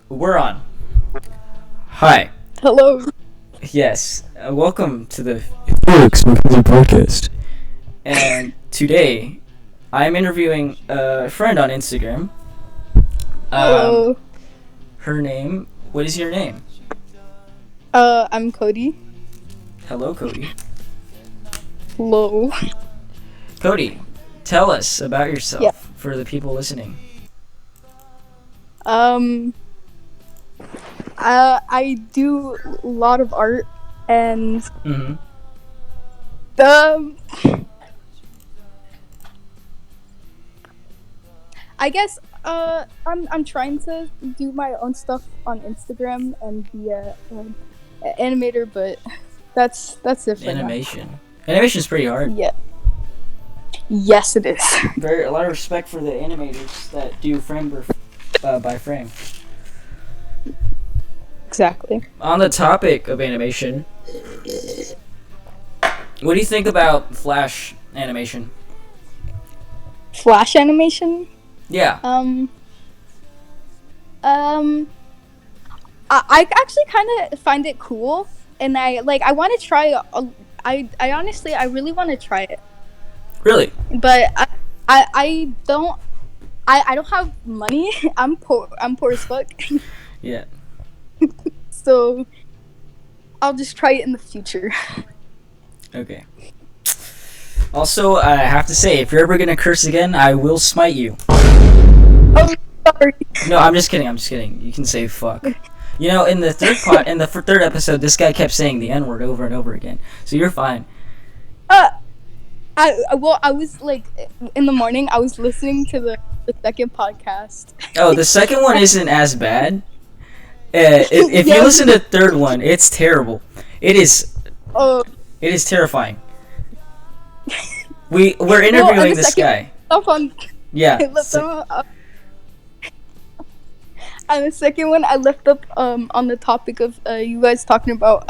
We're on. Hi. Hello. Yes. Welcome to the Felix, Mackenzie podcast. and today I'm interviewing a friend on Instagram. Hello. Her name. What is your name? I'm Kodi. Hello, Kodi. Hello. Kodi, tell us about yourself Yeah. for the people listening. I do a lot of art and Mm-hmm. um I guess I'm trying to do my own stuff on Instagram and be an animator, but that's it for now. Animation. Animation's pretty hard. Yeah. Yes, it is. A lot of respect for the animators that do frame by frame. Exactly. On the topic of animation, what do you think about Flash animation? Flash animation. Yeah. I actually kind of find it cool, and I want to try. I honestly, I really want to try it, Really? but I don't. I don't have money. I'm poor. I'm poor as fuck. Yeah. So I'll just try it in the future. Okay. Also, I have to say, if you're ever gonna curse again, I will smite you. Oh, sorry. No, I'm just kidding. I'm just kidding. You can say fuck. You know, in the third episode, this guy kept saying the N word over and over again. So you're fine. I was like in the morning. I was listening to the second podcast. Oh, the second one isn't as bad. If you listen to the third one, it's terrible. It is Oh. terrifying. We're interviewing this guy. Up on. Yeah. And the second one, I left up on the topic of you guys talking about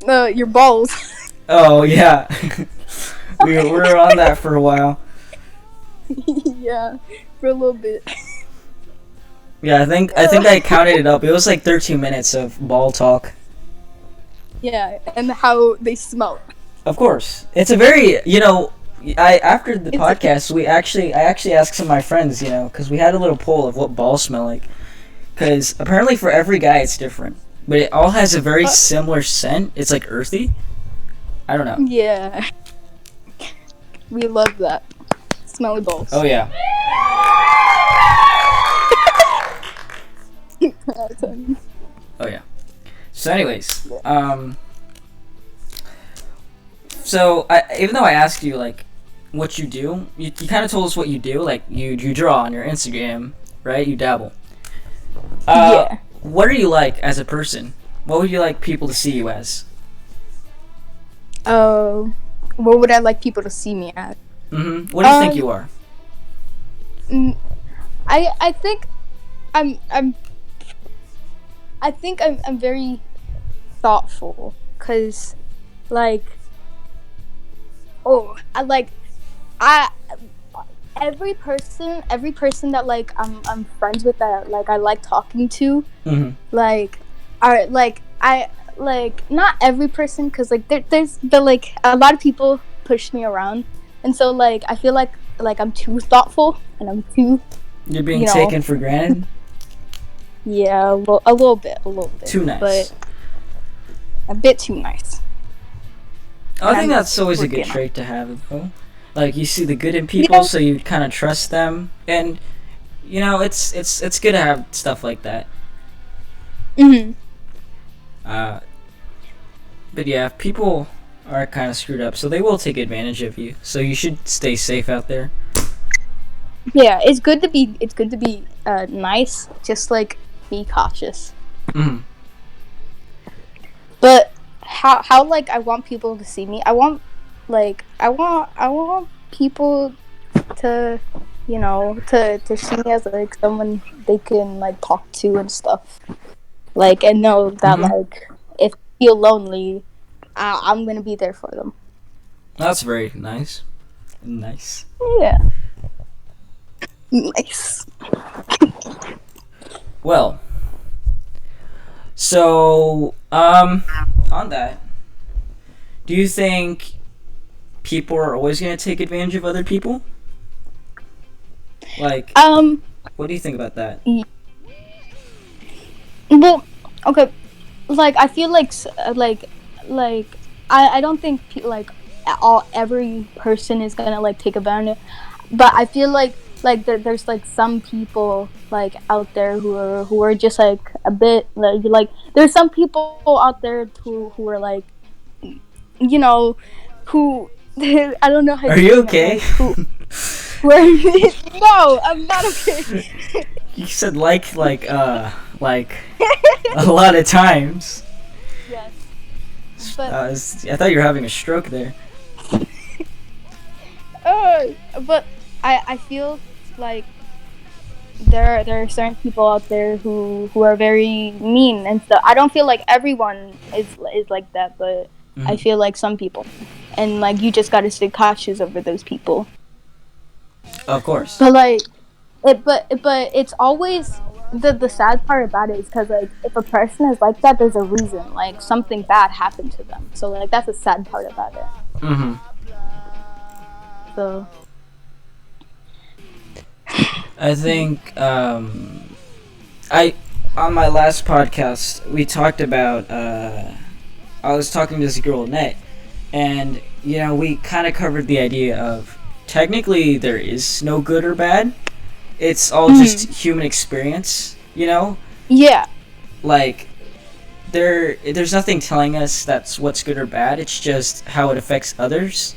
your balls. Oh yeah. we were on that for a while. Yeah, for a little bit. Yeah, I think I counted it up. It was like 13 minutes of ball talk. Yeah, and how they smell. Of course, it's a very after the podcast I actually asked some of my friends because we had a little poll of what balls smell like. Because apparently for every guy it's different, but it all has a very similar scent. It's like earthy. I don't know. Yeah, we love that. Smelly balls. Oh yeah. Oh yeah. So anyways, so even though I asked you like what you do, you kind of told us what you do. Like you draw on your Instagram, right? You dabble. Yeah. What are you like as a person? What would you like people to see you as? Oh, what would I like people to see me as? Mm-hmm. What do you think you are? I think I'm very thoughtful, cause like I every person that like I'm friends with, that like I like talking to, Mm-hmm. like are like I like not every person, cause like there's but like a lot of people push me around, and so like I feel like I'm too thoughtful and I'm too You're being taken for granted. Yeah, a little bit. Too nice. But a bit too nice. I think that's always a good working on trait to have, though. Like you see the good in people, Yeah. so you kind of trust them, and it's good to have stuff like that. Mm-hmm. But yeah, people are kind of screwed up, so they will take advantage of you. So you should stay safe out there. Yeah, it's good to be nice. Just like be cautious. Mm. But how like I want people to see me. I want people to to see me as like someone they can like talk to and stuff. Like, and know that like if they feel lonely, I'm gonna be there for them. That's very nice. Nice. Yeah. Nice. Well, so on that, do you think people are always going to take advantage of other people? Like, what do you think about that? Well, okay, like I feel like I don't think every person is gonna like take advantage, but I feel like there's like some people like out there who are just like a bit like there's some people out there who are like, you know, who I don't know how. Are you okay? No, I'm not okay. You said like a lot of times. Yes. But I thought you were having a stroke there. but I feel like there are certain people out there who are very mean and stuff. I don't feel like everyone is like that, but I feel like some people, and like you just gotta stay cautious over those people. Of course. But like, but it's always the sad part about it is because like if a person is like that, there's a reason. Like something bad happened to them. So like that's the sad part about it. So I think I on my last podcast we talked about I was talking to this girl Net, and you know we kind of covered the idea of technically there is no good or bad. It's all just human experience, you know? Yeah. Like there's nothing telling us that's what's good or bad. It's just how it affects others.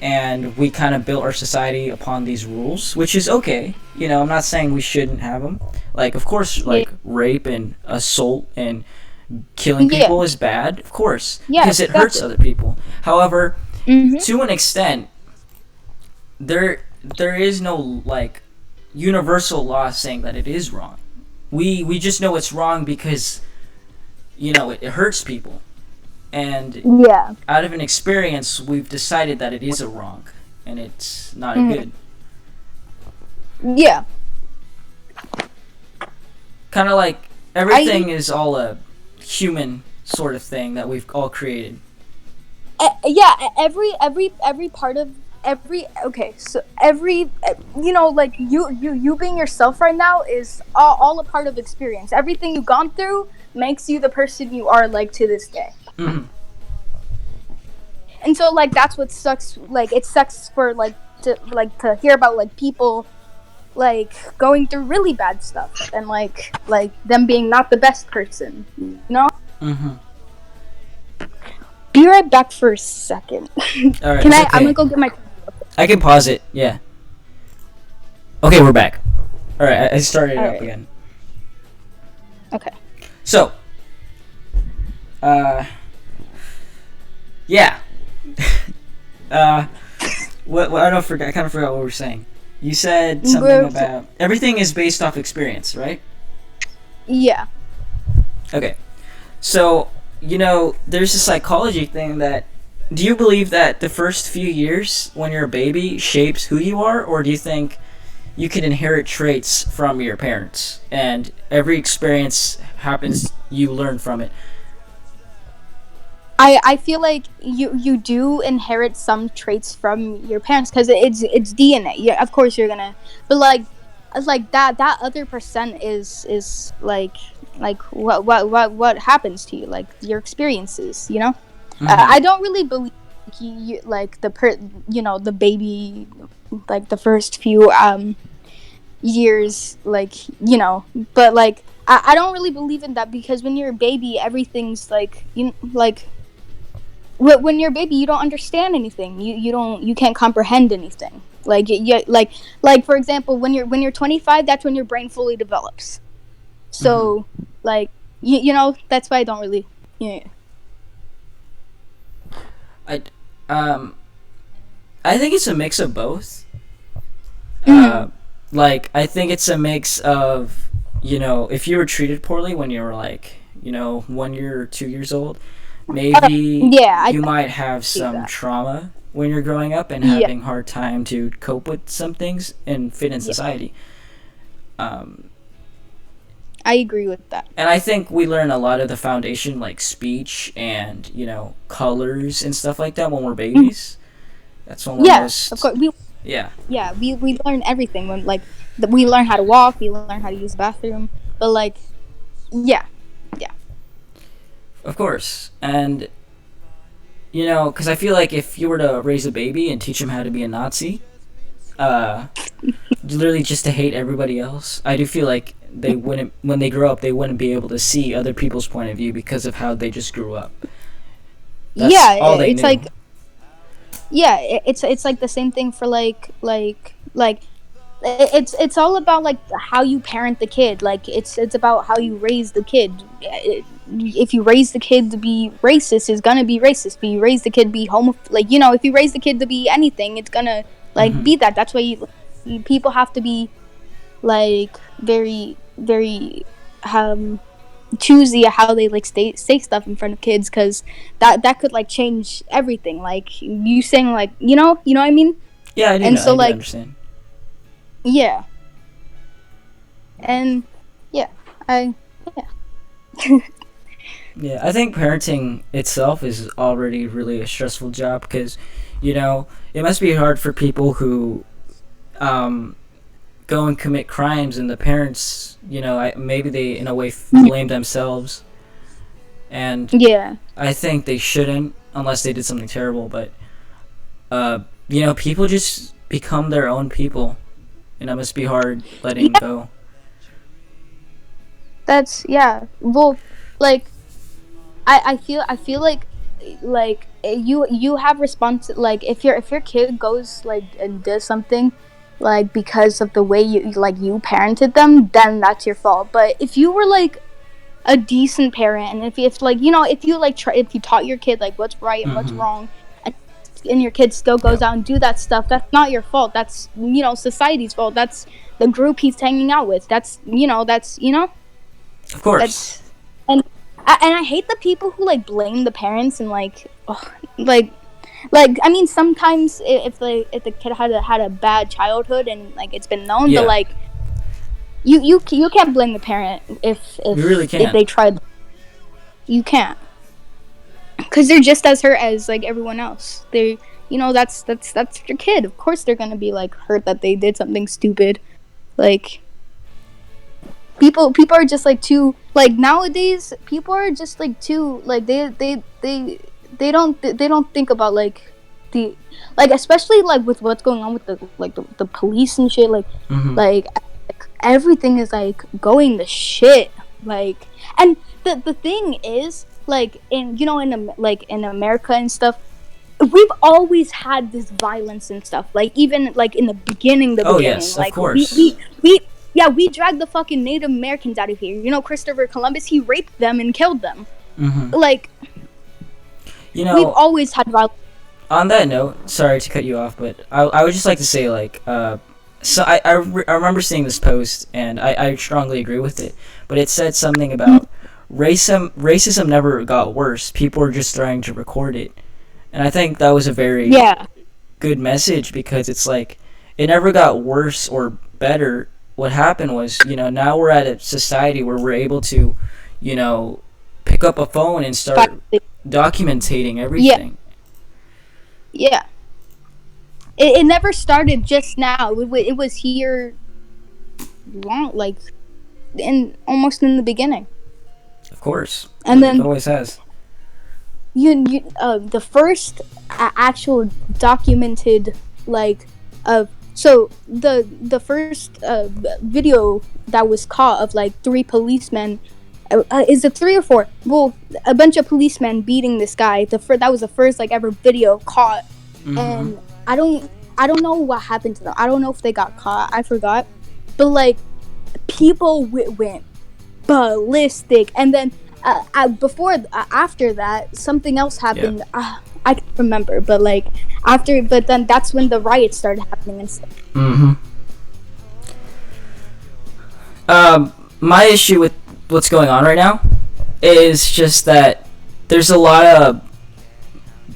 And we kind of built our society upon these rules, which is okay. You know, I'm not saying we shouldn't have them. Like, of course, like rape and assault and killing people is bad, of course, because it hurts other people. However, to an extent, there is no like universal law saying that it is wrong. We just know it's wrong because you know it hurts people, and out of an experience we've decided that it is a wrong and it's not a good. Kind of like everything is all a human sort of thing that we've all created. Every part of every you know, like you being yourself right now is all a part of experience. Everything you've gone through makes you the person you are like to this day. And so like that's what sucks. Like it sucks for like to hear about like people like going through really bad stuff and like them being not the best person, you know. Be right back for a second. All right, Can I? okay. I'm gonna go get my. I can pause it. Yeah. Okay, we're back. All right, I started it up again. Okay. So, yeah. What I don't forget. I kind of forgot what we were saying. You said something about everything is based off experience, right? Yeah. Okay. So, you know, there's a psychology thing that. Do you believe that the first few years when you're a baby shapes who you are, or do you think you can inherit traits from your parents and every experience happens, you learn from it? I feel like you do inherit some traits from your parents because it's DNA. Yeah, of course you're gonna, but like that other percent is like what happens to you, like your experiences, you know. I don't really believe you like the baby, like the first few years, like, you know, but like I don't really believe in that because when you're a baby everything's like when you're a baby you don't understand anything, you can't comprehend anything, like like for example when you're 25, that's when your brain fully develops, so like you know, that's why I don't really I think it's a mix of both. Like I think it's a mix of, you know, if you were treated poorly when you were like, you know, 1 year or 2 years old, maybe you might have some trauma when you're growing up and having hard time to cope with some things and fit in society. I agree with that. And I think we learn a lot of the foundation, like speech and, colors and stuff like that when we're babies. That's when we're most... of course. We learn everything when, like, we learn how to walk, we learn how to use the bathroom, but, like, yeah. Of course. And, because I feel like if you were to raise a baby and teach him how to be a Nazi, literally just to hate everybody else, I do feel like they wouldn't, when they grow up, they wouldn't be able to see other people's point of view because of how they just grew up. That's all they it's knew. like, it's like the same thing for like it's all about like how you parent the kid. Like it's about how you raise the kid. If you raise the kid to be racist, it's gonna be racist. If you raise the kid to be if you raise the kid to be anything, it's gonna be that. That's why people have to be like very, very choosy at how they like say stuff in front of kids, because that could like change everything. Like you saying like you know what I mean? Yeah, I do. And so I like understand. Yeah. And yeah. Yeah, I think parenting itself is already really a stressful job because, it must be hard for people who go and commit crimes, and the parents, maybe they in a way blame themselves, and I think they shouldn't unless they did something terrible. But people just become their own people, and it must be hard letting go. That's well, like I feel like you have like if your kid goes like and does something like because of the way you parented them, then that's your fault. But if you were like a decent parent, and if you taught your kid like what's right and what's wrong, and your kid still goes out and do that stuff, that's not your fault. That's society's fault. That's the group he's hanging out with. That's Of course. And I hate the people who like blame the parents and like I mean sometimes if the kid had a bad childhood and like it's been known, but like you can't blame the parent if you really can't. If they tried. You can't, because they're just as hurt as like everyone else. They that's your kid. Of course they're gonna be like hurt that they did something stupid. Like people are just like too like nowadays. People are just like too like they don't think about like the like, especially like with what's going on with the police and shit. Like like everything is like going to shit. Like, and the thing is like in in America and stuff, we've always had this violence and stuff. Like even like in the beginning. Yes, like of course. We dragged the fucking Native Americans out of here. Christopher Columbus, he raped them and killed them. Like, we've always had violence. On that note, sorry to cut you off, but I would just like to say, like, so I remember seeing this post, and I strongly agree with it, but it said something about racism never got worse. People were just trying to record it. And I think that was a very good message, because it's like, it never got worse or better. What happened was, now we're at a society where we're able to, pick up a phone and start documenting everything. Yeah. It never started just now. It was here long, like, almost in the beginning. Of course. And then it always has. The first actual documented, like, so the first video that was caught of like 3 policemen, is it 3 or 4? Well, a bunch of policemen beating this guy. That was the first like ever video caught, and I don't know what happened to them. I don't know if they got caught. I forgot, but like people went ballistic, and then after that something else happened. Yeah. I can't remember, but like but then that's when the riots started happening and stuff. My issue with what's going on right now is just that there's a lot of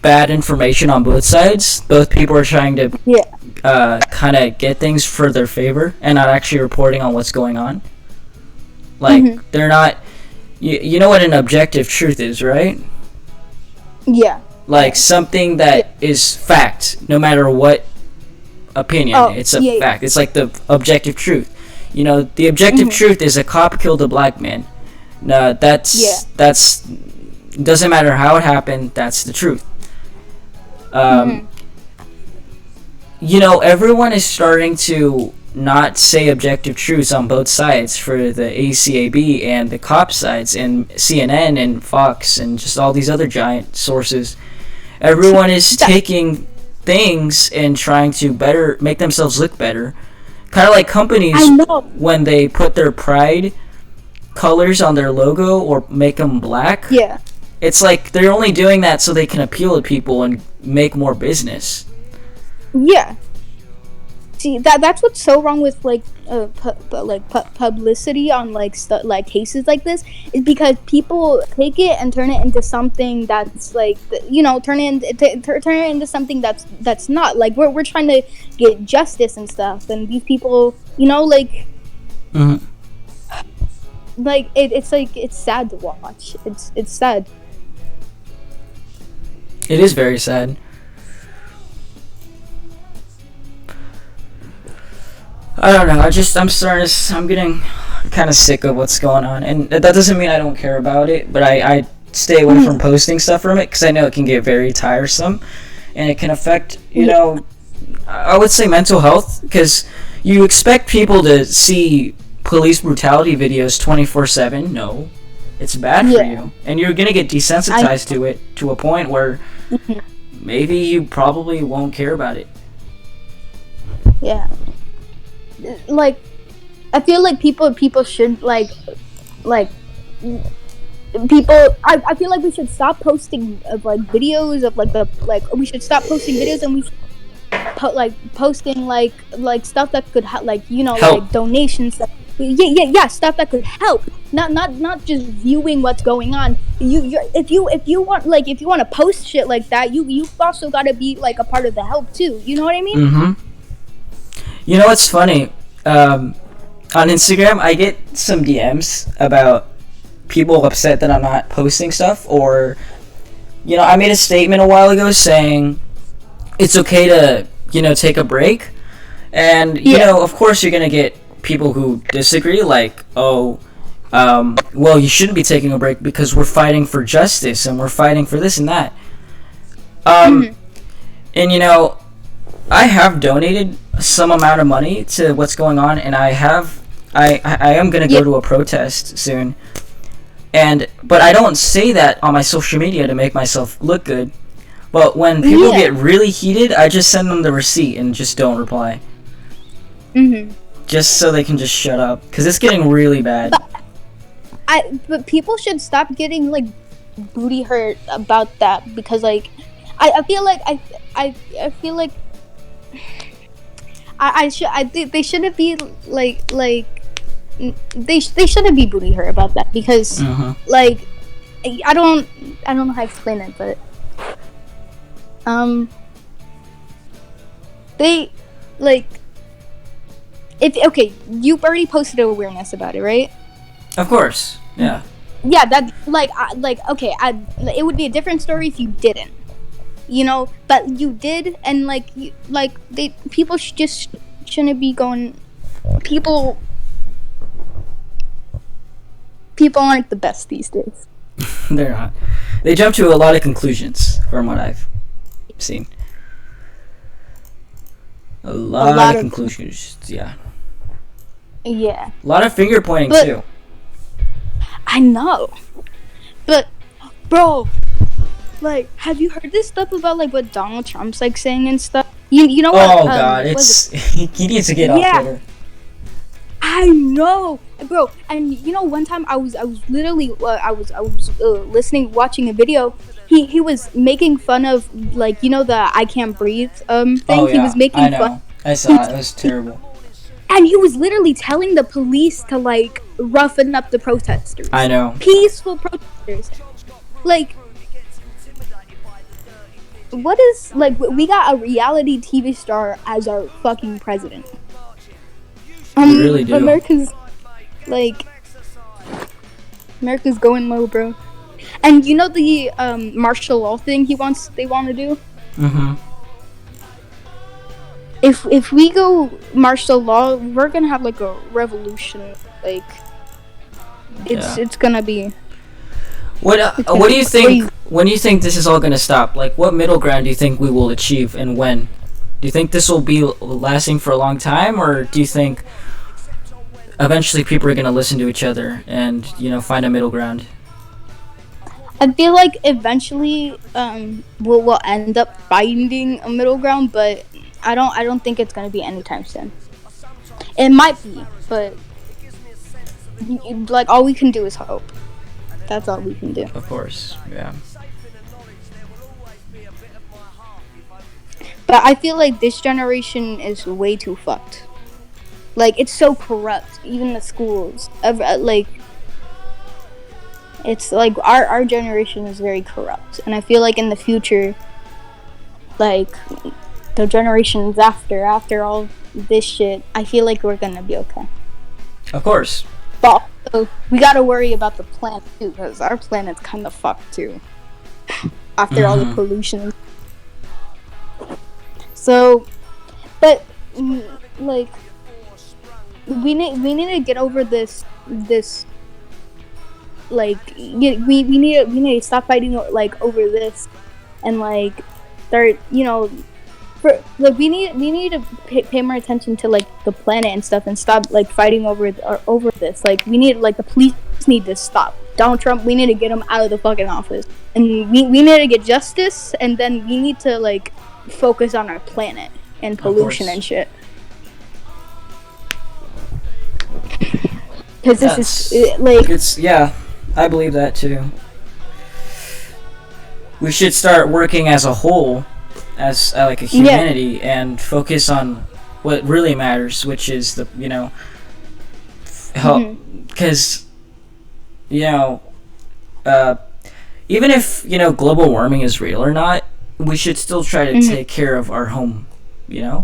bad information on both sides. Both people are trying to kind of get things for their favor and not actually reporting on what's going on. Like, they're not... You know what an objective truth is, right? Yeah. Like, something that is fact, no matter what opinion. It's a fact. It's like the objective truth. You know, the objective truth is a cop killed a black man. No, that's doesn't matter how it happened. That's the truth. You know, everyone is starting to not say objective truths on both sides for the ACAB and the cop sides and CNN and Fox and just all these other giant sources. Everyone is taking things and trying to make themselves look better. Kind of like companies when they put their pride colors on their logo or make them black. Yeah. It's like they're only doing that so they can appeal to people and make more business. Yeah. See, that's what's so wrong with publicity on like cases like this, is because people take it and turn it into something that's like, you know, turn it into something that's not like we're trying to get justice and stuff, and these people, you know, like like it's like it's sad to watch. It's sad. It is very sad. I don't know. I'm getting kind of sick of what's going on, and that doesn't mean I don't care about it. But I stay away from posting stuff from it because I know it can get very tiresome, and it can affect, you know, I would say mental health, because you expect people to see police brutality videos 24/7. No, it's bad for you, and you're gonna get desensitized to it to a point where maybe you probably won't care about it. Yeah. Like, I feel like people should like people. I feel like we should stop posting of like videos of we should stop posting videos, and we should posting like stuff that could like, you know, help. Like donations. Stuff that could help. Not just viewing what's going on. If you want to post shit like that, you also gotta be like a part of the help too. You know what I mean? You know what's funny? On Instagram, I get some DMs about people upset that I'm not posting stuff, or, you know, I made a statement a while ago saying it's okay to, you know, take a break, and you know, of course, you're gonna get people who disagree, like, well, you shouldn't be taking a break because we're fighting for justice and we're fighting for this and that. And you know, I have donated some amount of money to what's going on, and I am gonna go to a protest soon, but I don't say that on my social media to make myself look good. But when people get really heated, I just send them the receipt and just don't reply. Just so they can just shut up, because it's getting really bad. But people should stop getting like booty hurt about that, because like I feel like they shouldn't be they shouldn't be booty hurt about that, because like I don't know how to explain it, but they like you've already posted awareness about it, right? Of course, yeah. Yeah, that it would be a different story if you didn't. You know, but you did, and people just shouldn't be going. People aren't the best these days. They're not. They jump to a lot of conclusions, from what I've seen. A lot of conclusions, yeah. Yeah. A lot of finger pointing too. I know, but bro. Like, have you heard this stuff about like what Donald Trump's like saying and stuff? You know what? Oh God, he needs to get off Twitter. I know, bro. And you know, one time I was literally listening, watching a video. He was making fun of, like, you know, the I can't breathe thing. Oh, yeah, he was making I know. fun. I saw it. It was terrible. And he was literally telling the police to like roughen up the protesters. I know. Peaceful protesters. Like, what is, like, we got a reality TV star as our fucking president. We really do. America's, like, America's going low, bro. And you know the martial law thing they want to do? Mm-hmm. If we go martial law, we're gonna have like a revolution. Like it's gonna be. What do you think? When do you think this is all gonna stop? Like, what middle ground do you think we will achieve, and when? Do you think this will be lasting for a long time, or do you think eventually people are gonna listen to each other and find a middle ground? I feel like eventually we'll end up finding a middle ground, but I don't think it's gonna be anytime soon. It might be, but like all we can do is hope. That's all we can do. Of course, yeah. But I feel like this generation is way too fucked. Like, it's so corrupt. Even the schools, like, it's like our generation is very corrupt, and I feel like in the future, like the generations after all this shit, I feel like we're gonna be okay. Of course. But also, we gotta worry about the planet too, because our planet's kind of fucked too. After all the pollution. So, but like, we need to get over this. Like, we need to stop fighting like over this, and like start for like we need to pay more attention to like the planet and stuff, and stop like fighting over this. Like, we need the police need to stop Donald Trump. We need to get him out of the fucking office, and we need to get justice, and then we need to like focus on our planet and pollution and shit. Because this is like I believe that too. We should start working as a whole, as like a humanity, and focus on what really matters, which is the help. Because even if global warming is real or not, we should still try to take care of our home. Yeah,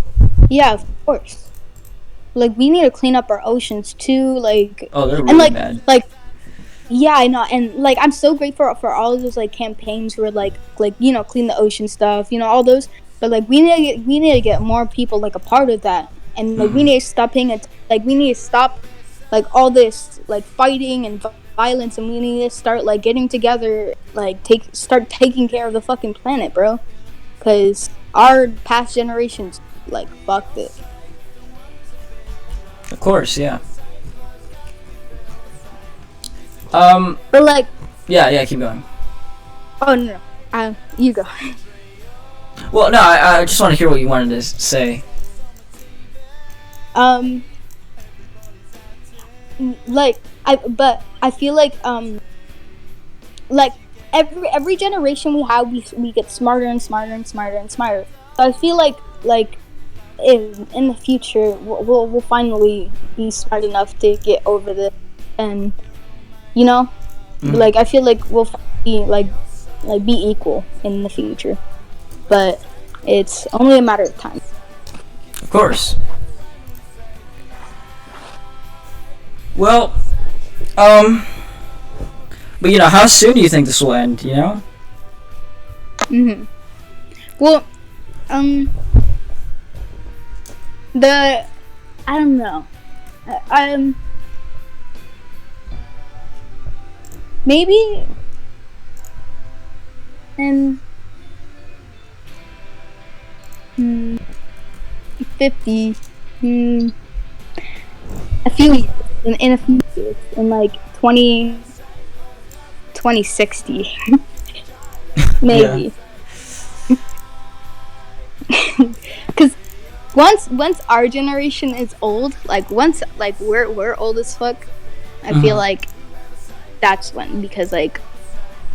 of course. Like, we need to clean up our oceans too. Like, they're really bad. Like, yeah, I know, and like I'm so grateful for all of those like campaigns where like clean the ocean stuff, all those. But like we need to get more people like a part of that, and like we need to stop we need to stop like all this like fighting and violence, and we need to start like getting together, like start taking care of the fucking planet, bro. Because our past generations like fucked it. Of course, yeah. But like. Yeah. Keep going. Oh no, you go. Well, no, I just want to hear what you wanted to say. Like I feel like every generation we have, we get smarter and smarter and smarter and smarter. So I feel like in the future we'll finally be smart enough to get over this, and like I feel like we'll be be equal in the future, but it's only a matter of time. Of course. Well, but how soon do you think this will end? Well, I don't know. Maybe in 50, a few years, in a few years, in like 2060, maybe. Because once our generation is old, once we're old as fuck, I feel like that's when, because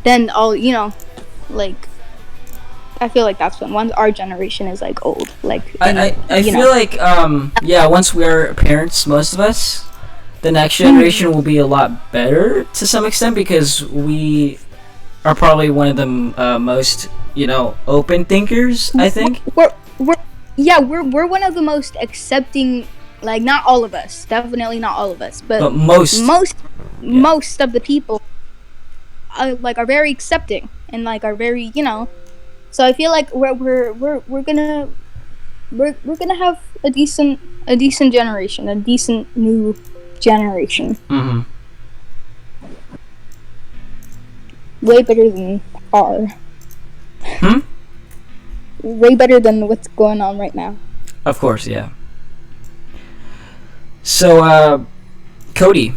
then all I feel like that's when once our generation is old, I feel like once we're parents, most of us, the next generation will be a lot better to some extent, because we are probably one of the most open thinkers. I think we're one of the most accepting, not all of us, definitely not all of us, but most most of the people are very accepting and are very, so I feel like we're gonna have a decent generation, a decent new generation. Mm-hmm. Way better than our. Hmm? Way better than what's going on right now. Of course, yeah. So, Kodi.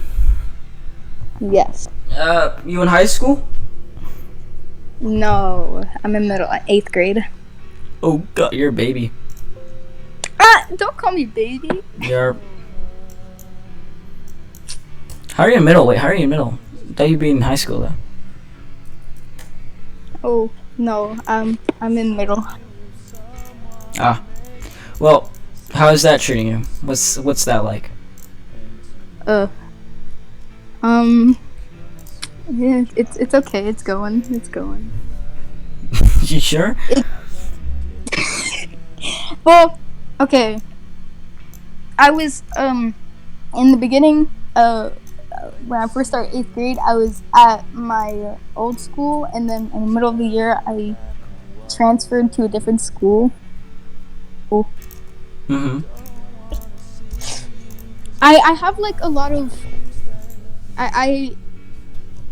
Yes. You in high school? No, I'm in 8th grade. Oh God, you're a baby. Don't call me baby. You're. How are you in middle? Wait, how are you in middle? I thought you'd be in high school though. Oh no, I'm in middle. Ah, well, how is that treating you? What's that like? Yeah, it's okay. It's going. You sure? Well, okay. I was in the beginning when I first started 8th grade, I was at my old school, and then in the middle of the year, I transferred to a different school. Mm-hmm. I have a lot of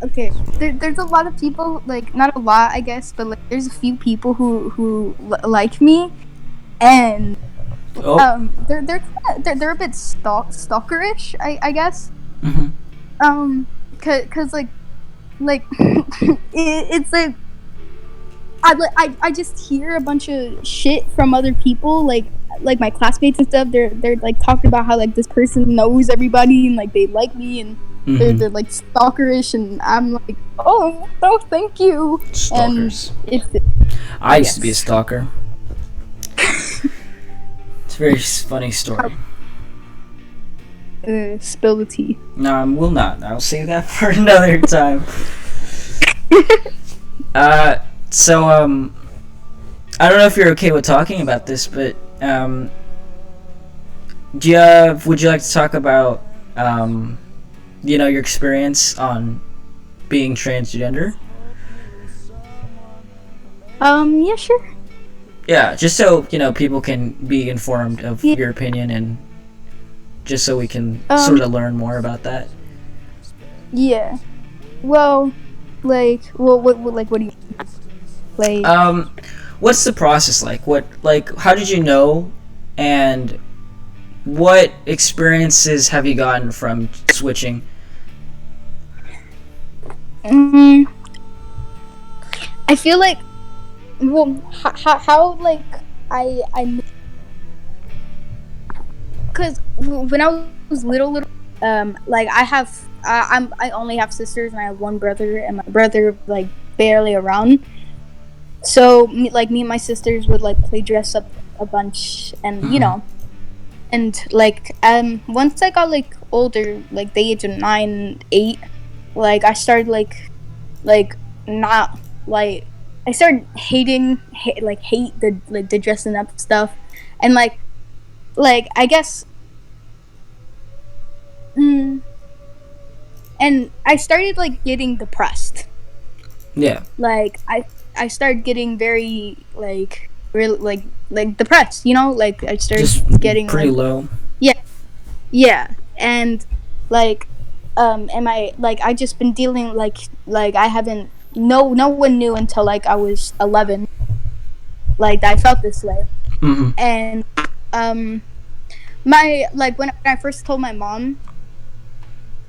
okay. There's a lot of people, not a lot, I guess, but there's a few people who like me, and they're a bit stalkerish, I guess. Mm-hmm. Cause it's I just hear a bunch of shit from other people, like my classmates and stuff. They're talking about how this person knows everybody and they like me, and they're stalkerish, and I'm like, oh no, thank you. Stalkers. And I used to be a stalker. It's a very funny story. Spill the tea. No, I will not. I'll save that for another time. So, I don't know if you're okay with talking about this, but, would you like to talk about, your experience on being transgender? Yeah, sure. Yeah, just so, people can be informed of your opinion, and just so we can sort of learn more about that. Yeah. Well, what do you what's the process like? How did you know, and what experiences have you gotten from switching? I feel like, how I because when I was little, I only have sisters, and I have one brother, and my brother barely around. So me and my sisters would play dress up a bunch, and and once I got older, the age of 9, 8, I started not I started hate the dressing up stuff, and I guess, and I started getting depressed. Yeah. I started getting very really depressed, I started Just getting pretty low. Yeah, and am I I just been dealing I haven't, no one knew until I was 11 that I felt this way. Mm-hmm. And my when I first told my mom,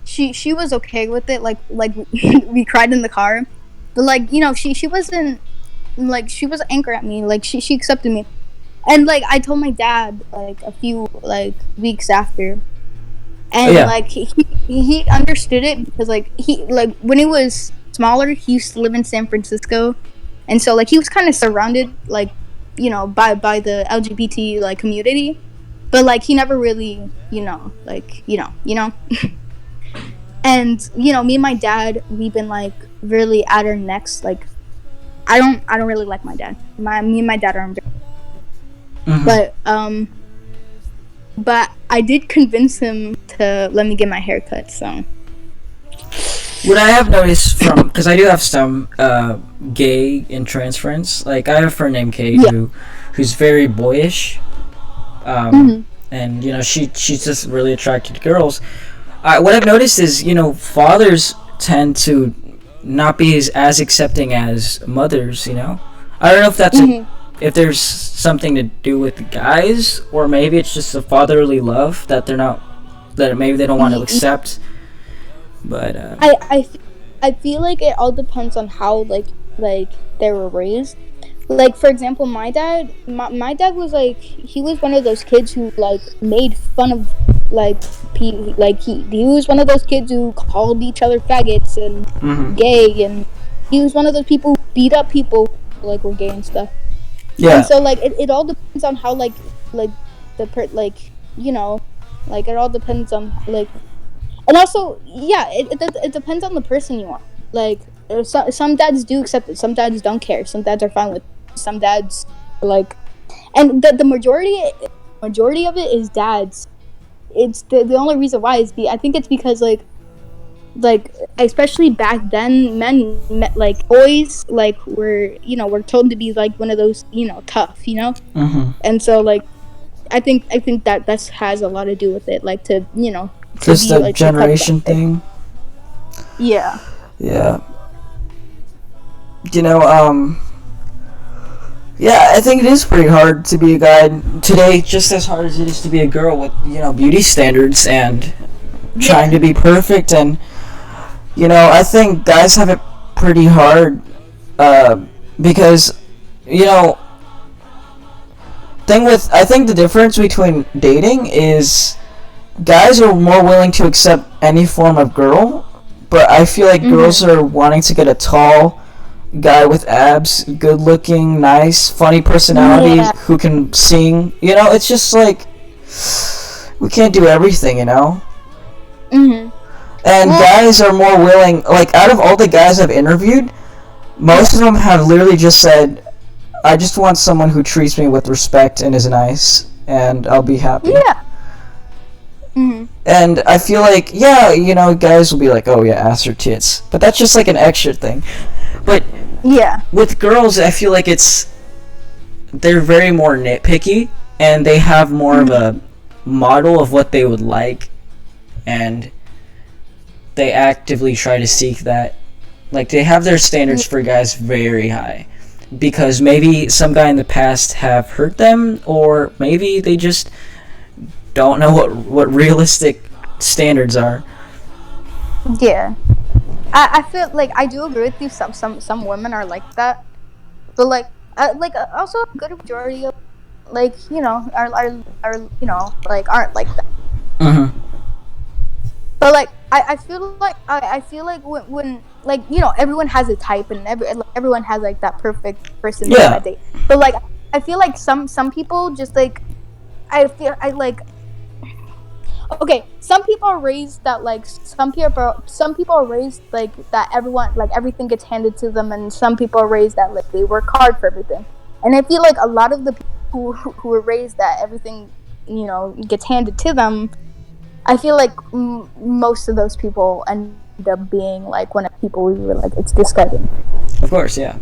she was okay with it. We cried in the car, but she wasn't she wasn't angry at me. She accepted me, and I told my dad a few weeks after, and he understood it, because he when he was smaller, he used to live in San Francisco, and so he was kind of surrounded by the LGBT community, but he never really and me and my dad, we've been really at our necks. I don't really like my dad. Me and my dad are Mm-hmm. but I did convince him to let me get my hair cut. So What I have noticed from, because I do have some gay and trans friends. Like I have a friend named Kate who's very boyish, and she's just really attracted to girls. What I've noticed is fathers tend to not be as accepting as mothers. I don't know if that's if there's something to do with the guys, or maybe it's just a fatherly love that maybe they don't want to accept. But I feel like it all depends on how like they were raised. Like for example, my dad was like, he was one of those kids who like made fun of he was one of those kids who called each other faggots and gay, and he was one of those people who beat up people who, like, were gay and stuff. Yeah. And so like it all depends on how like it all depends on like. And also, it depends on the person you want. Like, some dads do accept it. Some dads don't care. Some dads are fine with it. Some dads, like... And the majority of it is dads. It's the only reason why is I think it's because, like, especially back then, like, boys, like, were told to be, like, one of those, tough, And so, like, I think that has a lot to do with it. Like, to, just the like, generation thing. Yeah. Yeah. I think it is pretty hard to be a guy today, just as hard as it is to be a girl with, beauty standards and trying to be perfect. And, I think guys have it pretty hard, because, I think the difference between dating is guys are more willing to accept any form of girl, but I feel like girls are wanting to get a tall guy with abs, good looking, nice, funny personality, who can sing. It's just like, we can't do everything, And guys are more willing, like, out of all the guys I've interviewed, most of them have literally just said, I just want someone who treats me with respect and is nice, and I'll be happy. Yeah. And I feel like, guys will be like, oh yeah, ass or tits, but that's just like an extra thing. But with girls, I feel like they're very more nitpicky, and they have more of a model of what they would like, and they actively try to seek that. Like, they have their standards for guys very high, because maybe some guy in the past have hurt them, or maybe they just don't know what realistic standards are. Yeah, I feel like I do agree with you. Some women are like that, but also a good majority of are like aren't like that. But like I feel like when like everyone has a type, and everyone has like that perfect person that date. But like I feel like some people just like okay, some people are raised that like some people are raised like that everyone like everything gets handed to them, and some people are raised that like they work hard for everything. And I feel like a lot of the people who are raised that everything gets handed to them, I feel like most of those people end up being like one of the people we were like, it's disgusting. Of course, yeah.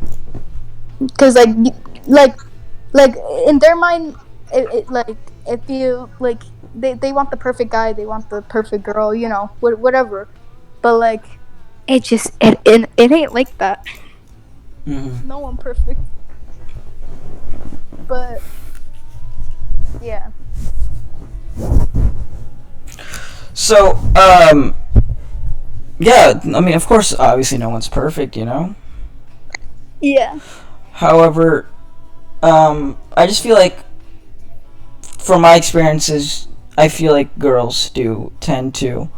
Because like in their mind, it like if you like. They want the perfect guy, they want the perfect girl, whatever. But like, it just it ain't like that. No one perfect. But yeah. So yeah, I mean, of course, obviously, no one's perfect, Yeah. However, I just feel like, from my experiences, I feel like girls do tend to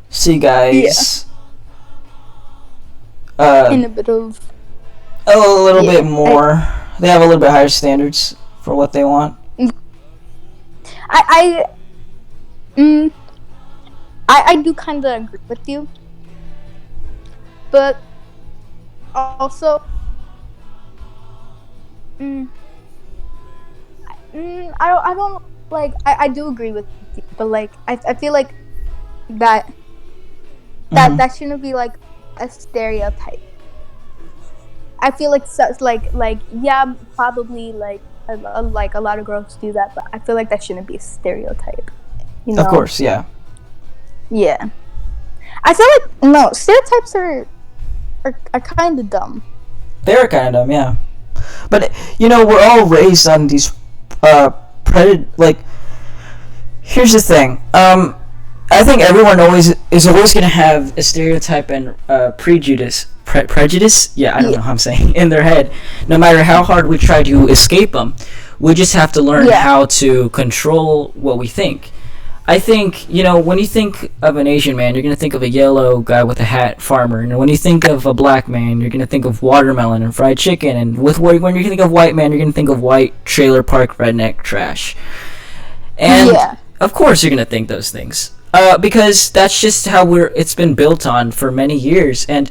see guys in a bit of a little bit more. They have a little bit higher standards for what they want. I do kind of agree with you, but also I don't like I do agree with you, but like I feel like that shouldn't be like a stereotype. I feel like yeah, probably like a lot of girls do that, but I feel like that shouldn't be a stereotype. You know? Of course, yeah. Yeah. I feel like no stereotypes are kind of dumb. They're kind of dumb, yeah. But we're all raised on these like. Here's the thing. I think everyone is always going to have a stereotype and prejudice. Prejudice? Yeah, I don't know how I'm saying in their head. No matter how hard we try to escape them, we just have to learn how to control what we think. I think, when you think of an Asian man, you're going to think of a yellow guy with a hat farmer. And when you think of a black man, you're going to think of watermelon and fried chicken. And when you think of white man, you're going to think of white trailer park redneck trash. And of course you're going to think those things. Because that's just how it's been built on for many years. And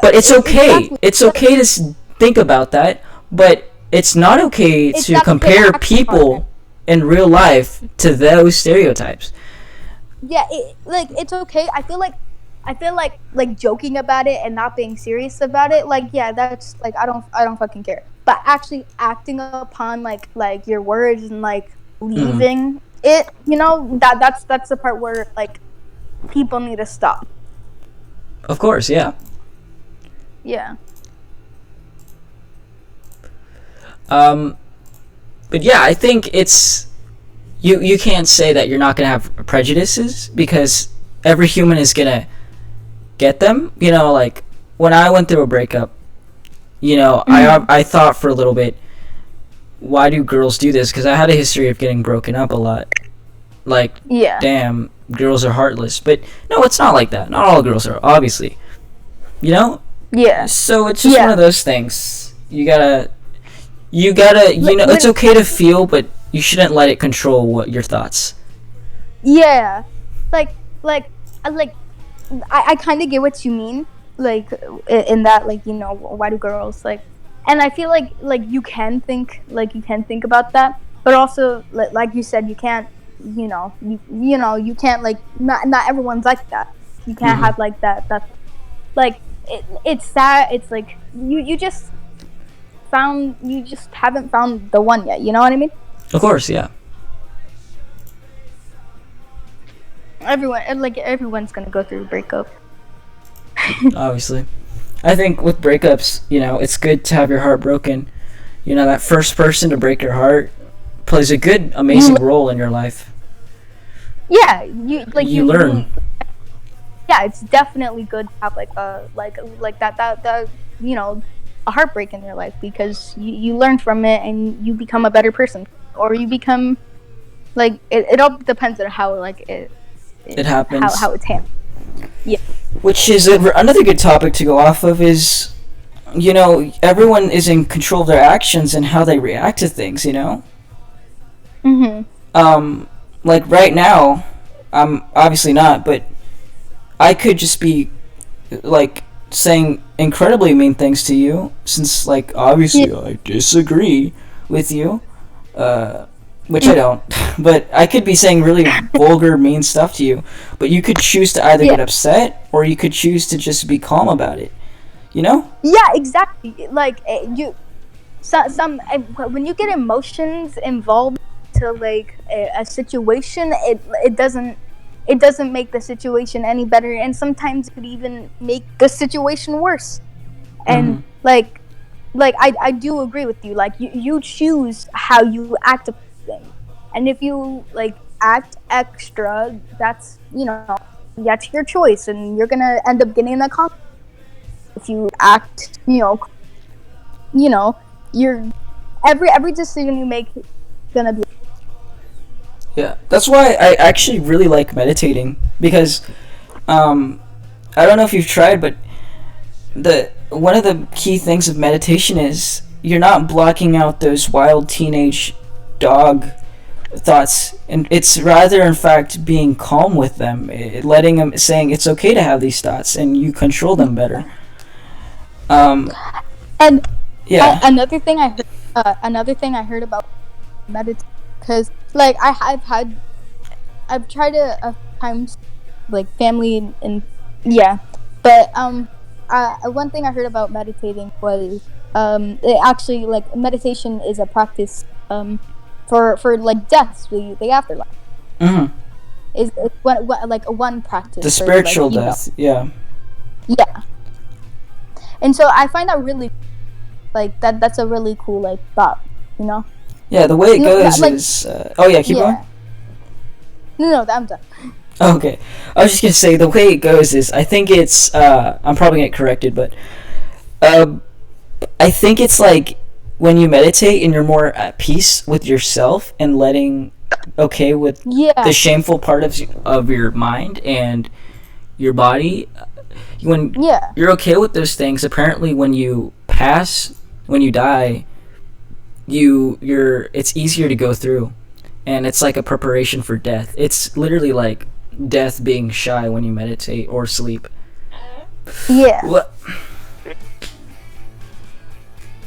but it's okay. Exactly. It's okay to think about that. But it's not okay to compare people in real life to those stereotypes. Yeah, it's okay. I feel like joking about it and not being serious about it. Like, yeah, that's like I don't fucking care. But actually acting upon like your words and like leaving it, that's the part where like people need to stop. Of course, yeah. Yeah. But yeah, I think it's you can't say that you're not gonna have prejudices because every human is gonna get them. Like when I went through a breakup, I thought for a little bit, why do girls do this? Because I had a history of getting broken up a lot. Like, damn, girls are heartless. But no, it's not like that. Not all girls are, obviously. Yeah. So it's just one of those things. You gotta, it's okay to feel, but you shouldn't let it control your thoughts. Yeah. I kind of get what you mean. Like, in that, like, why do girls, like, and I feel like you can think about that, but also, like you said, you can't, you can't, like, not everyone's like that. You can't have, like, that, like, it's sad. It's like, you just haven't found the one yet, you know what I mean? Of course, yeah. Everyone's gonna go through a breakup. Obviously. I think with breakups, it's good to have your heart broken. That first person to break your heart plays a good, amazing role in your life. Yeah, you learn. Yeah, it's definitely good to have that a heartbreak in your life, because you learn from it and you become a better person, or you become like it all depends on how it happens, how it's handled. Yeah. Which is another good topic to go off of is, everyone is in control of their actions and how they react to things, Like right now, I'm obviously not, but I could just be, like, saying incredibly mean things to you, since, like, obviously I disagree with you, which I don't, but I could be saying really vulgar, mean stuff to you, but you could choose to either get upset, or you could choose to just be calm about it, Yeah, exactly. Like, when you get emotions involved to, like, a situation, it doesn't make the situation any better, and sometimes it could even make the situation worse. And I do agree with you. Like, you choose how you act upon things, and if you like act extra, that's your choice, and you're gonna end up getting in that conflict. If you act, you're every decision you make is gonna be. Yeah, that's why I actually really like meditating, because I don't know if you've tried, but one of the key things of meditation is you're not blocking out those wild teenage dog thoughts, and it's rather, in fact, being calm with them, letting them, saying it's okay to have these thoughts, and you control them better. And another thing I heard about meditation, because like I've tried a times, like, family and But one thing I heard about meditating was it actually like meditation is a practice for like death, the afterlife. Mm-hmm. Is what like a one practice. The for, spiritual like, death, yeah. Yeah. And so I find that really like that's a really cool like thought, you know? Yeah, the way it goes like, is keep going. No, I'm done. Okay. I was just gonna say the way it goes is I think it's I'm probably gonna get corrected, but I think it's like when you meditate and you're more at peace with yourself and letting with the shameful part of your mind and your body. When you're okay with those things, apparently when you die, it's easier to go through, and it's like a preparation for death. It's literally like death being shy when you meditate or sleep. Yeah. What?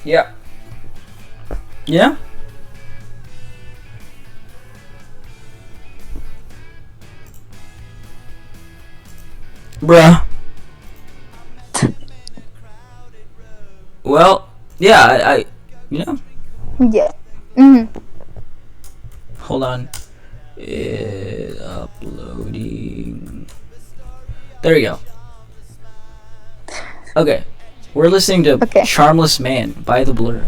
Yeah. Yeah. Bruh. Well, yeah, I Yeah. Hold on. Uploading. There you go. Okay. We're listening to Charmless Man by The Blur.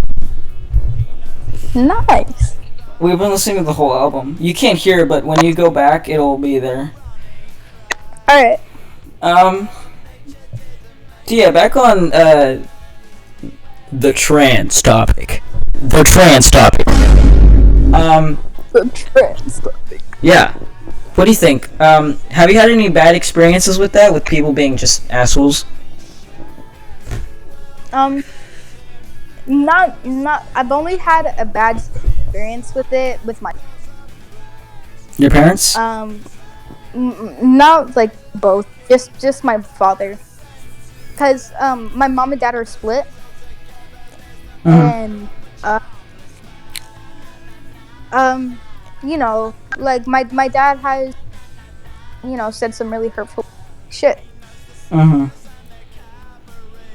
Nice. We've been listening to the whole album. You can't hear it, but when you go back, it'll be there. Alright. Yeah, back on, the trans topic. The trans topic. Yeah. What do you think? Have you had any bad experiences with that? With people being just assholes? Not. I've only had a bad experience with it with my. Your parents? Not like both. Just my father. Cause my mom and dad are split. And you know, like my dad has, you know, said some really hurtful shit.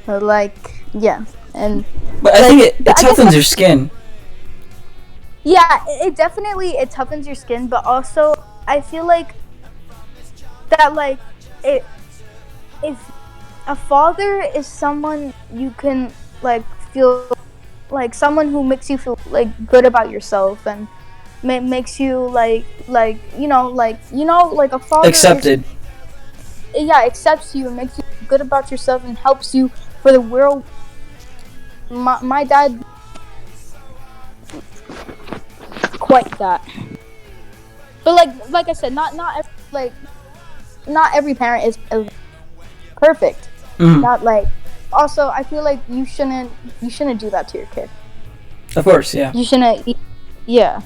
Like, yeah, and but I think it toughens your skin. Yeah, it definitely toughens your skin, but also I feel like that like if a father is someone you can like feel like someone who makes you feel like good about yourself and makes you like a father accepted. Accepts you and makes you good about yourself and helps you for the world. My dad quite that, but like I said, not every parent is perfect. Not like. Also, I feel like you shouldn't do that to your kid. Of course, yeah. You shouldn't. Yeah.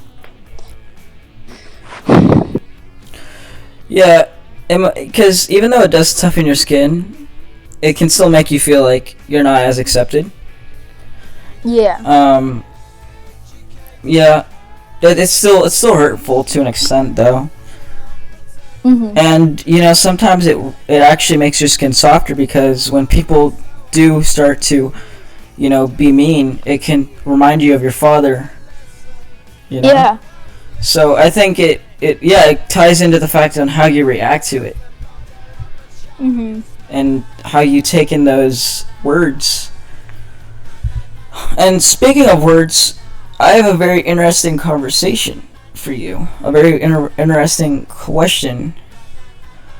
Yeah, because even though it does toughen your skin, it can still make you feel like you're not as accepted. Yeah. Yeah, it's still hurtful to an extent, though. And you know, sometimes it actually makes your skin softer because when people do start to, you know, be mean, it can remind you of your father. You know? Yeah. So I think it ties into the fact on how you react to it. And how you take in those words. And speaking of words, I have a very interesting conversation for you. A very interesting question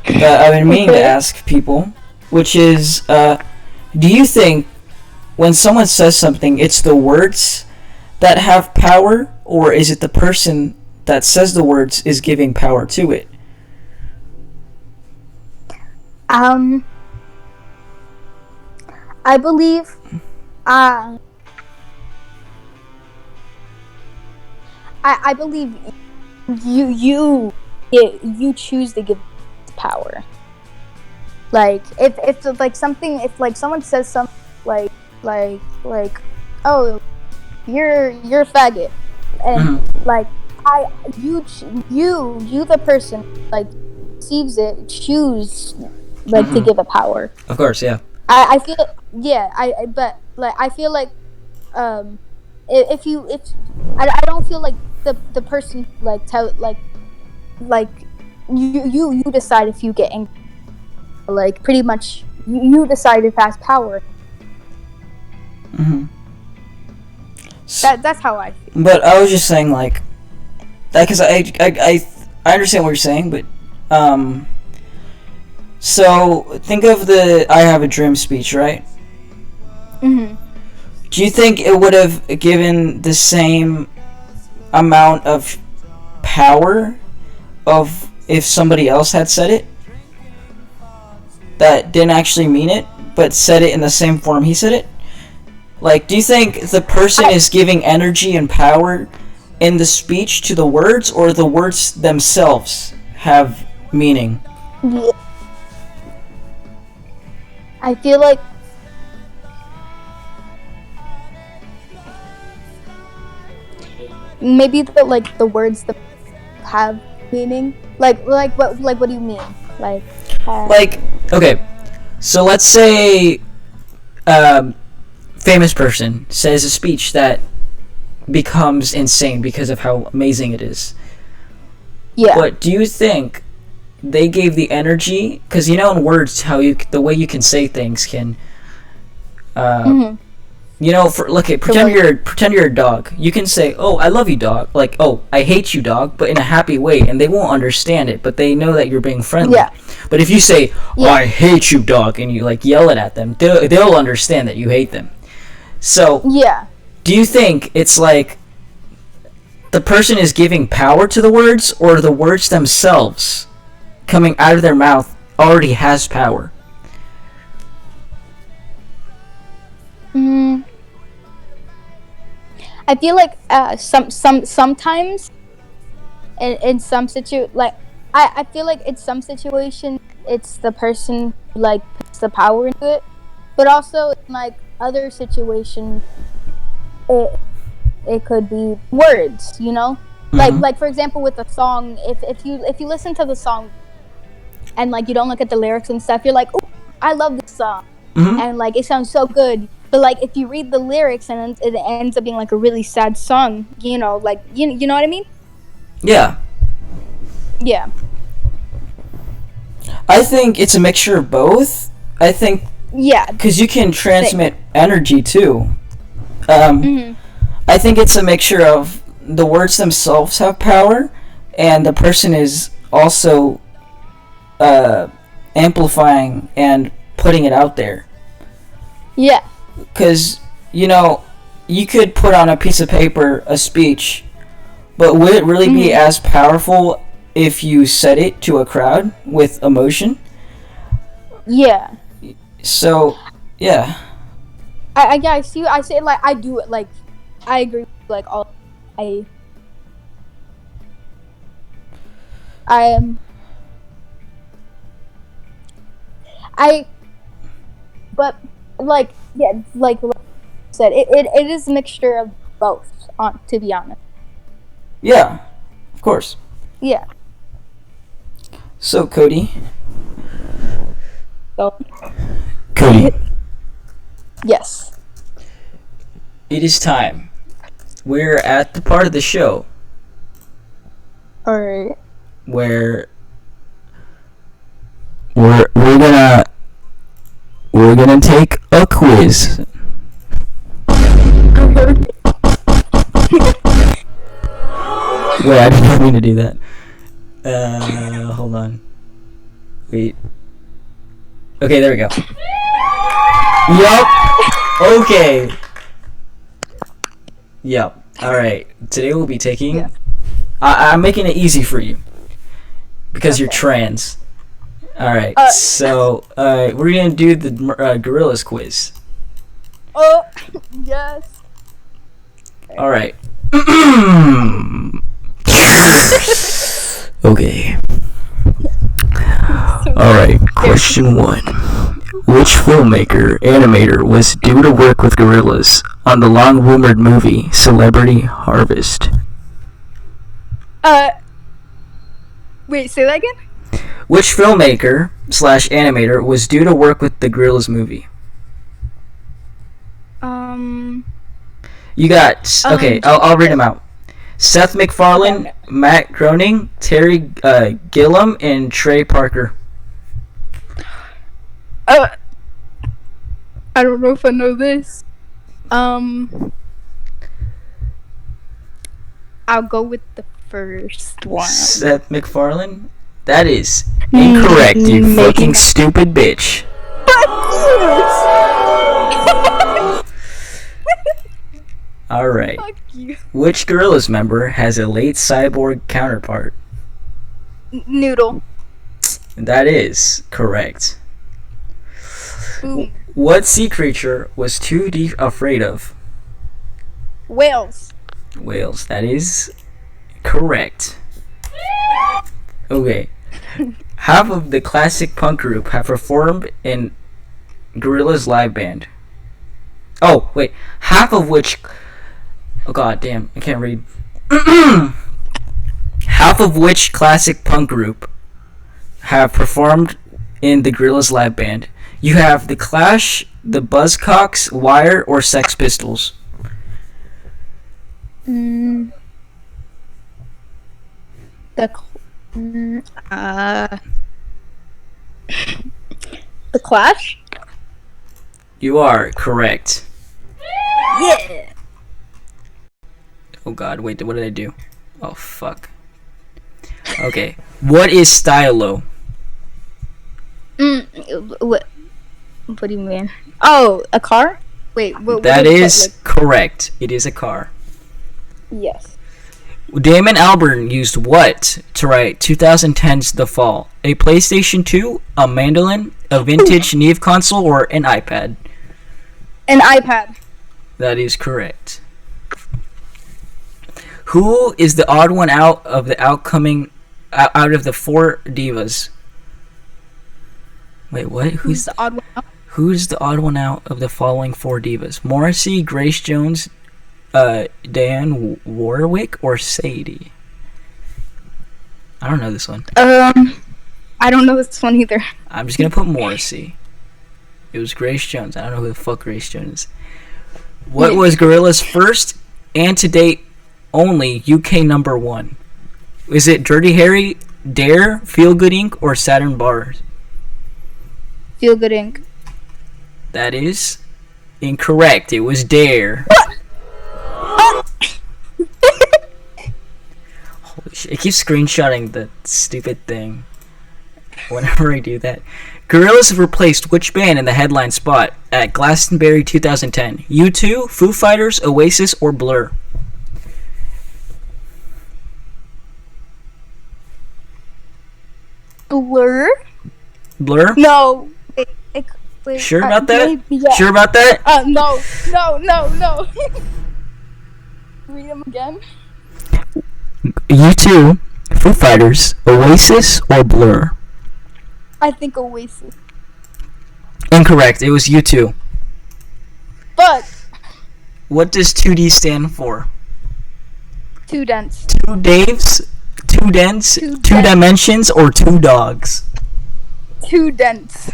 that I've been meaning to ask people, which is, do you think when someone says something, it's the words that have power, or is it the person that says the words is giving power to it? I believe I believe you choose to give power. Like if like something, if like someone says something like oh, you're a faggot, and like you the person like receives it, choose like to give it power. Of course, yeah. I feel but like I feel like if I don't feel like the person like you decide if you get angry, like pretty much you decide if it has power. Mm-hmm. That's how I feel. But I was just saying, like, because I understand what you're saying, but so think of the "I have a dream" speech, right? Mm-hmm. Do you think it would have given the same amount of power of if somebody else had said it that didn't actually mean it, but said it in the same form he said it? Like, do you think the person is giving energy and power in the speech to the words, or the words themselves have meaning? Yeah. I feel like maybe the words that have meaning. Like what do you mean? Like okay, so let's say famous person says a speech that becomes insane because of how amazing it is. Yeah. But do you think they gave the energy? Because in words, the way you can say things can, pretend you're a dog. You can say, "Oh, I love you, dog." Like, "Oh, I hate you, dog," but in a happy way, and they won't understand it, but they know that you're being friendly. Yeah. But if you say, "Oh, I hate you, dog," and you like yell it at them, they'll understand that you hate them. So, yeah. do you think it's like the person is giving power to the words, or the words themselves coming out of their mouth already has power? I feel like sometimes in some I feel like in some situations it's the person who, like, puts the power into it, but also in like other situations it could be words, Mm-hmm. like for example with a song, if you listen to the song and like you don't look at the lyrics and stuff, you're like, "Oh, I love this song." Mm-hmm. And like it sounds so good, but like if you read the lyrics and it ends up being like a really sad song, like you know what I mean? Yeah. Yeah. I think it's a mixture of both. I think Yeah. because you can transmit energy too. Mm-hmm. I think it's a mixture of the words themselves have power, and the person is also amplifying and putting it out there. Yeah. Because, you could put on a piece of paper a speech, but would it really be as powerful if you said it to a crowd with emotion? Yeah. So, yeah. I see. I say like I do it. Like I agree. Like all I but like yeah, like I said, it is a mixture of both. To be honest. Yeah, of course. Yeah. So, Kodi. So. Kodi. Yes. It is time. We're at the part of the show Alright. where we're gonna take a quiz. Wait, I didn't mean to do that. Hold on. Wait. Okay, there we go. Yup. Okay. Yup. Alright. Today we'll be taking... Yeah. I'm making it easy for you. Because you're trans. Alright, so we're gonna do the Gorillas quiz. Oh, yes. Alright. Okay. Alright, question 1. Which filmmaker, animator was due to work with gorillas on the long-rumored movie Celebrity Harvest? Wait, say that again? Which filmmaker slash animator was due to work with the Gorillaz movie? You got okay. I'll read them out. Seth MacFarlane, Matt Groening, Terry Gilliam, and Trey Parker. I don't know if I know this. I'll go with the first one. Seth MacFarlane? That is incorrect, you fucking stupid bitch. Alright. Fuck you. Which Gorillaz member has a late cyborg counterpart? Noodle. That is correct. Boom. What sea creature was 2D afraid of? Whales. Whales. That is correct. Okay. Half of the classic punk group have performed in Gorillaz live band. Oh, wait. Half of which... Oh, god damn. I can't read. Half of which classic punk group have performed in the Gorillaz live band? You have The Clash, the Buzzcocks, Wire, or Sex Pistols. The Clash? You are correct. Yeah. Oh god, wait, what did I do? Oh fuck. Okay. What is stylo? What do you mean? Oh, a car? Wait, what That is correct. It is a car. Yes. Damon Albarn used what to write 2010's The Fall? A PlayStation 2, a mandolin, a vintage Neve console, or an iPad? An iPad. That is correct. Who is the odd one out of the out of the four divas? Wait, what? Who's the odd one out? Who's the odd one out of the following four divas? Morrissey, Grace Jones, Diane Warwick, or Sadie? I don't know this one. I don't know this one either. I'm just gonna put Morrissey. It was Grace Jones. I don't know who the fuck Grace Jones is. What was Gorillaz' first and to date only UK number one? Is it Dirty Harry, Dare, Feel Good Inc., or Saturn Bars? Feel Good Inc. That is incorrect. It was Dare. Holy shit. I keep screenshotting the stupid thing whenever I do that. Gorillaz have replaced which band in the headline spot at Glastonbury 2010? U2, Foo Fighters, Oasis, or Blur? Blur? Blur? No. Wait, Sure about that? maybe, yeah. Sure about that? No. Read them again. U2, Foo Fighters, Oasis, or Blur? I think Oasis. Incorrect. It was U2. Fuck. What does 2D stand for? Too dense. Two Daves, two Dents, two Dimensions, or two Dogs? Too dense.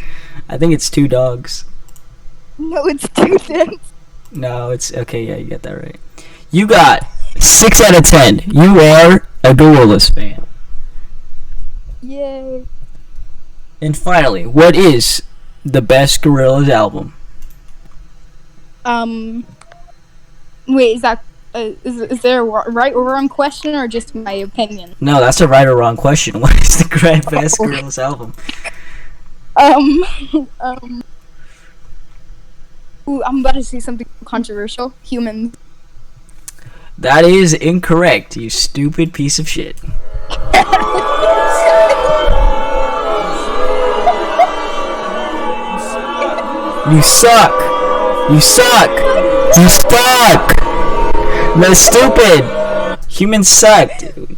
I think it's two dogs. No, it's too dense. No, it's okay. Yeah, you get that right. You got 6 out of 10. You are a Gorillaz fan. Yay. And finally, what is the best Gorillaz album? Wait, is that is there a right or wrong question or just my opinion? No, that's a right or wrong question. What is the best Gorillaz album? Ooh, I'm about to say something controversial. Humans. That is incorrect, you stupid piece of shit. You suck! You suck! You suck! That's stupid! Humans suck, dude.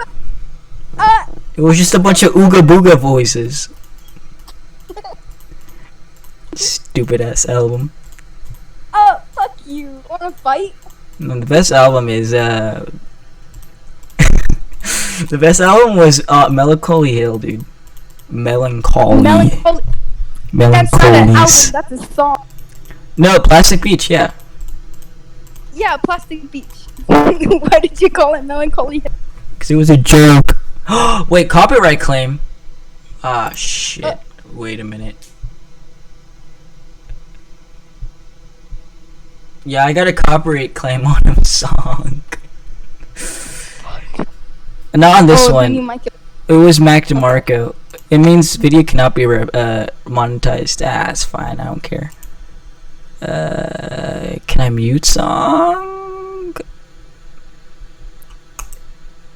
It was just a bunch of ooga booga voices. Stupid ass album. Oh, fuck you. Wanna fight? No, the best album is the best album was Melancholy Hill, dude. Melancholy. Melancholy. That's not an album. Melancholies. That's a song. No, Plastic Beach. Yeah. Yeah, Plastic Beach. Why did you call it Melancholy? Because it was a joke. Wait, copyright claim. Ah, shit. Wait a minute. Yeah, I got a copyright claim on a song. Not on this one. It was Mac DeMarco. It means video cannot be monetized. Ah, it's fine. I don't care. Can I mute song?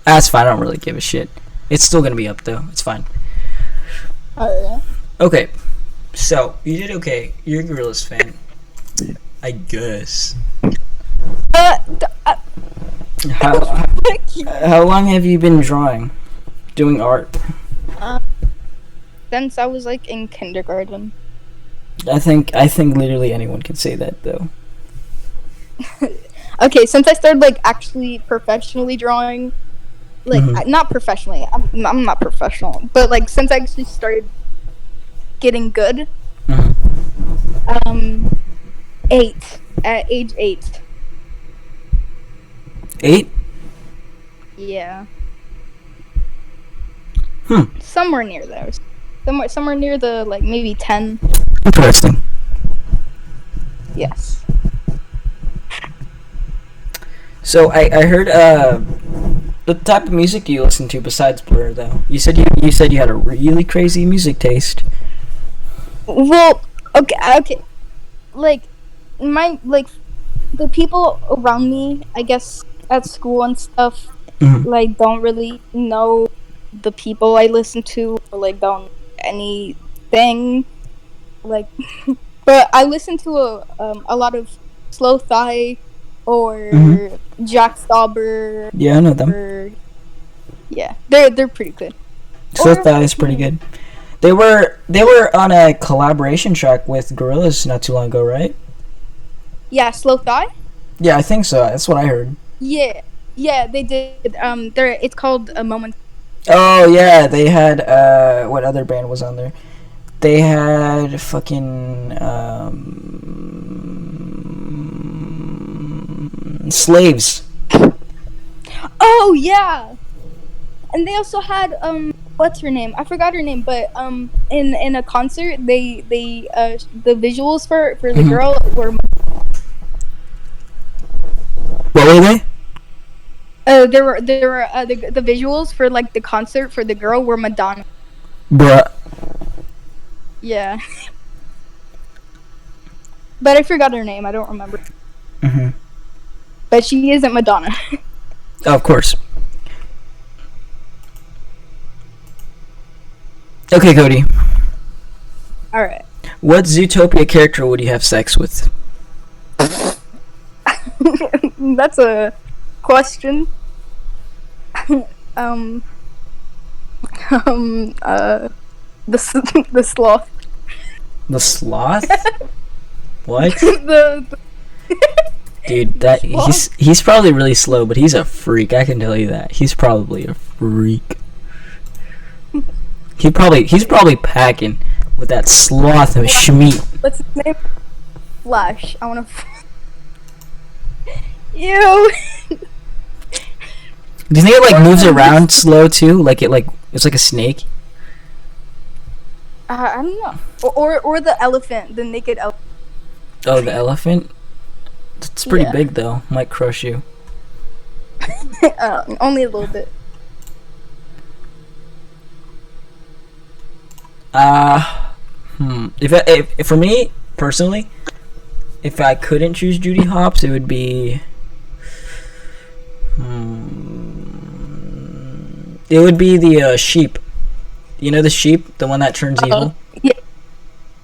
That's fine. I don't really give a shit. It's still gonna be up though. It's fine. Okay. So you did okay. You're a Gorillaz fan, I guess. How long have you been doing art? Since I was like in kindergarten. I think literally anyone can say that though. Okay, since I started like actually professionally drawing, like not professionally, I'm not professional, but like since I actually started getting good, 8 at age 8. 8? Yeah. Somewhere near there. Somewhere near the like maybe 10. Interesting. Yes. So I heard the type of music do you listen to besides Blur though? You said you had a really crazy music taste. Well, okay. Like the people around me, I guess at school and stuff, like don't really know the people I listen to or like don't anything like but I listen to a lot of Slow Thigh or Jack Stauber. Yeah, I know them. Yeah, they're pretty good. Slow Thigh is pretty good. They were on a collaboration track with Gorillaz not too long ago, right? Yeah, Slow Thigh? Yeah, I think so. That's what I heard. Yeah, they did. It's called A Moment. Oh yeah, they had what other band was on there? They had fucking Slaves. Oh yeah, and they also had what's her name? I forgot her name, but in a concert they the visuals for the girl were. What were they? There were the visuals for like the concert for the girl were Madonna. Bruh. Yeah. But I forgot her name. I don't remember. But she isn't Madonna. Oh, of course. Okay, Kodi. All right. What Zootopia character would you have sex with? That's a question. The sloth. The sloth? What? the Dude, that he's probably really slow, but he's a freak. I can tell you that. He's probably a freak. He's probably packing with that sloth of schmeat. What's his name? Flash. I wanna. Ew. Do you think it like moves around slow too? Like it's like a snake? I don't know. Or the elephant, the naked elephant. Oh, the elephant? It's pretty big though. Might crush you. Only a little bit. If for me personally, if I couldn't choose Judy Hopps, it would be. It would be the sheep. You know the sheep, the one that turns evil. Yeah.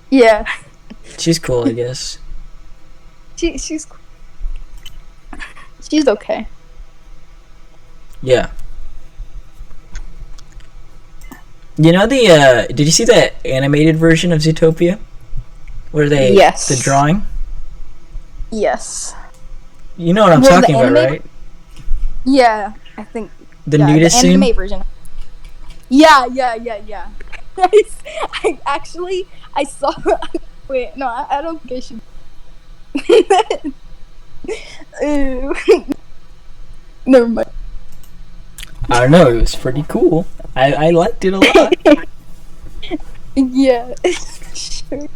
Yeah. She's cool, I guess. She's okay. Yeah. You know the did you see the animated version of Zootopia? Where they the drawing? Yes. You know what I'm talking about, right? Yeah, I think the nudist the anime scene? version. Yeah. I actually I saw. Wait, no, I don't think I should. Ew. Never mind. I don't know. It was pretty cool. I liked it a lot. Yeah, sure.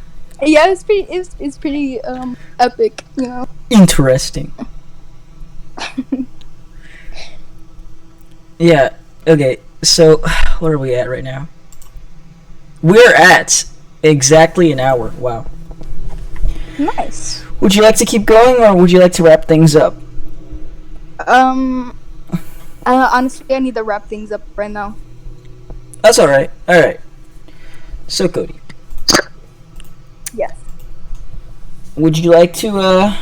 Yeah, it's pretty epic, you know. Interesting. Yeah. Okay. So, what are we at right now? We're at exactly an hour. Wow. Nice. Would you like to keep going, or would you like to wrap things up? Honestly, I need to wrap things up right now. That's all right. All right. So, Kodi, Yes. would you like to,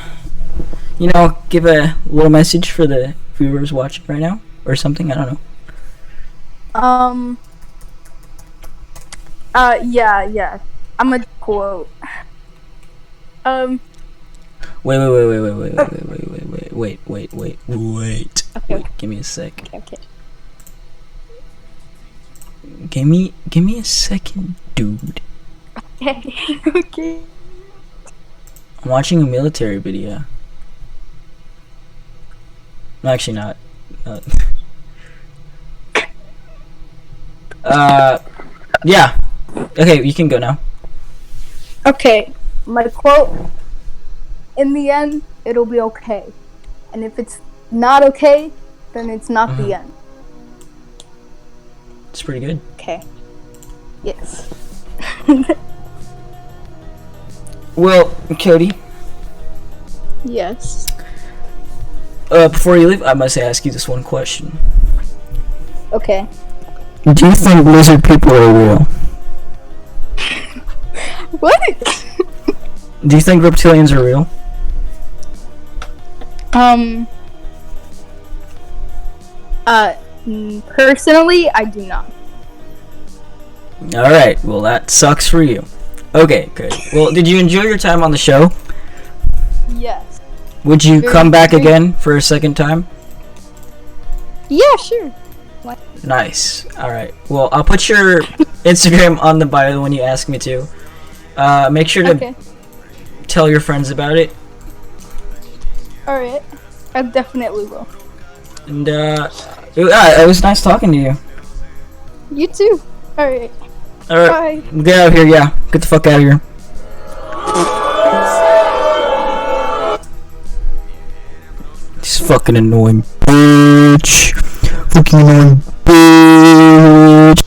give a little message for the viewers watching right now, or something? I don't know. Yeah. I'm a quote. Wait. Okay. Wait, give me a sec. Okay. Give me a second, dude. Okay. I'm watching a military video. I'm actually not. Yeah. Okay, you can go now. Okay. My quote. In the end, it'll be okay. And if it's not okay, then it's not the end. It's pretty good. Okay. Yes. Well, Kodi, Yes. before you leave, I must ask you this one question. Okay. Do you think lizard people are real? What? Do you think reptilians are real? Personally, I do not. Alright, well that sucks for you. Okay, good. Well, did you enjoy your time on the show? Yes. Would you Very come back great. again for a second time? Yeah, sure. Nice. Alright. Well, I'll put your Instagram on the bio when you ask me to. Make sure to Okay. tell your friends about it. Alright. I definitely will. And, it was nice talking to you. You too. Alright. Alright. Bye. Get out of here, yeah. Get the fuck out of here. This fucking annoying bitch. Fucking annoying bitch.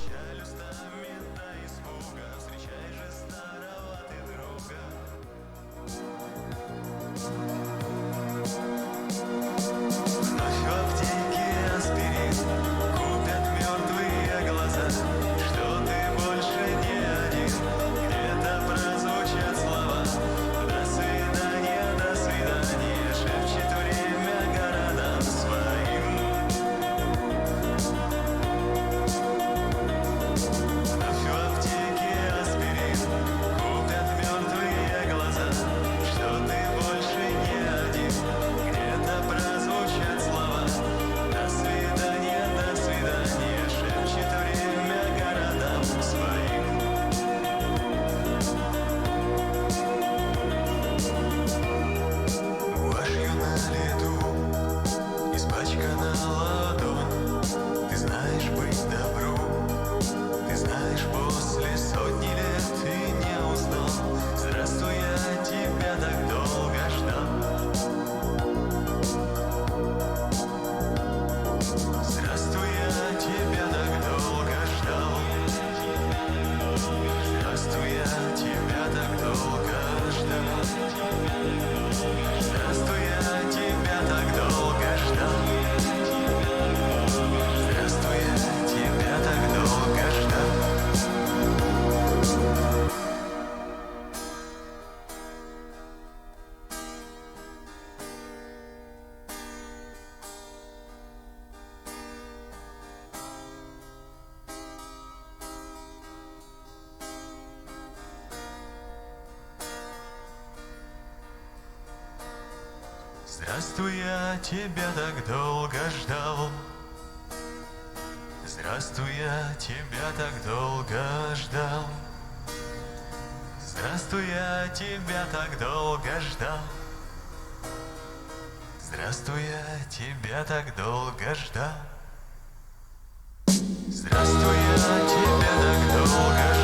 Здравствуй, я тебя так долго ждал. Здравствуй, я тебя так долго ждал. Здравствуй, я тебя так долго ждал. Здравствуй, я тебя так долго ждал. Здравствуй, я тебя так долго ждал.